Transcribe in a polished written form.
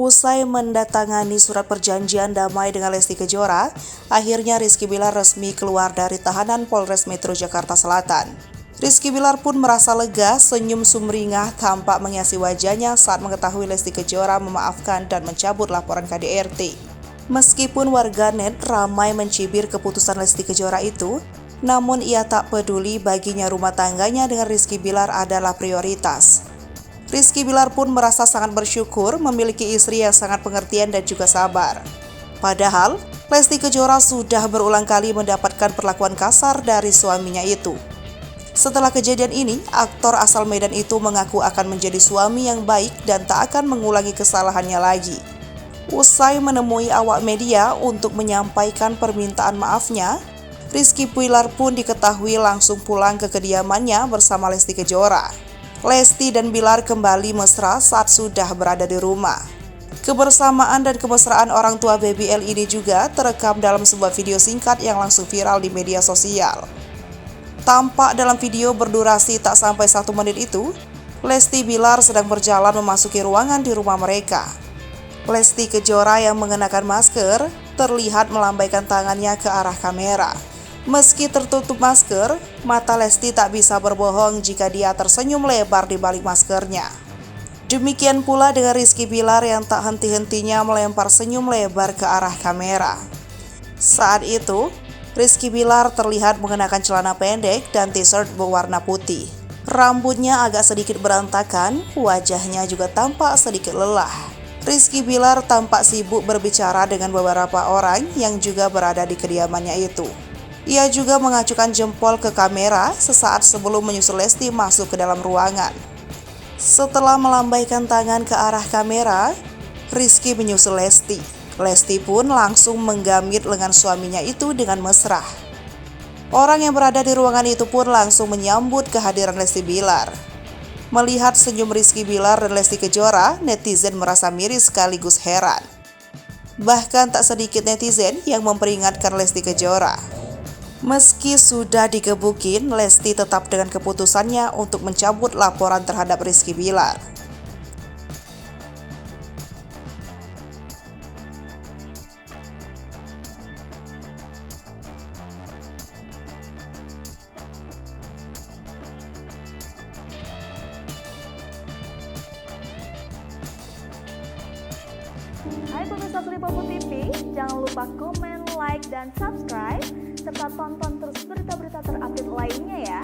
Usai mendatangani surat perjanjian damai dengan Lesti Kejora, akhirnya Rizky Bilar resmi keluar dari tahanan Polres Metro Jakarta Selatan. Rizky Bilar pun merasa lega, senyum sumringah tampak menghiasi wajahnya saat mengetahui Lesti Kejora memaafkan dan mencabut laporan KDRT. Meskipun warganet ramai mencibir keputusan Lesti Kejora itu, namun ia tak peduli, baginya rumah tangganya dengan Rizky Bilar adalah prioritas. Rizky Bilar pun merasa sangat bersyukur memiliki istri yang sangat pengertian dan juga sabar. Padahal, Lesti Kejora sudah berulang kali mendapatkan perlakuan kasar dari suaminya itu. Setelah kejadian ini, aktor asal Medan itu mengaku akan menjadi suami yang baik dan tak akan mengulangi kesalahannya lagi. Usai menemui awak media untuk menyampaikan permintaan maafnya, Rizky Bilar pun diketahui langsung pulang ke kediamannya bersama Lesti Kejora. Lesti dan Bilar kembali mesra saat sudah berada di rumah. Kebersamaan dan kemesraan orang tua BBL ini juga terekam dalam sebuah video singkat yang langsung viral di media sosial. Tampak dalam video berdurasi tak sampai 1 menit itu, Lesti Bilar sedang berjalan memasuki ruangan di rumah mereka. Lesti Kejora yang mengenakan masker terlihat melambaikan tangannya ke arah kamera. Meski tertutup masker, mata Lesti tak bisa berbohong jika dia tersenyum lebar di balik maskernya. Demikian pula dengan Rizky Bilar yang tak henti-hentinya melempar senyum lebar ke arah kamera. Saat itu, Rizky Bilar terlihat mengenakan celana pendek dan t-shirt berwarna putih. Rambutnya agak sedikit berantakan, wajahnya juga tampak sedikit lelah. Rizky Bilar tampak sibuk berbicara dengan beberapa orang yang juga berada di kediamannya itu. Ia juga mengacukan jempol ke kamera sesaat sebelum menyusul Lesti masuk ke dalam ruangan. Setelah melambaikan tangan ke arah kamera, Rizky menyusul Lesti. Lesti pun langsung menggamit lengan suaminya itu dengan mesra. Orang yang berada di ruangan itu pun langsung menyambut kehadiran Lesti Bilar. Melihat senyum Rizky Bilar dan Lesti Kejora, netizen merasa miris sekaligus heran. Bahkan tak sedikit netizen yang memperingatkan Lesti Kejora. Meski sudah digebukin, Lesti tetap dengan keputusannya untuk mencabut laporan terhadap Rizky Bilar. Hai pemirsa Sripopo TV, jangan lupa komen, like, dan subscribe, serta tonton terus berita-berita terupdate lainnya ya.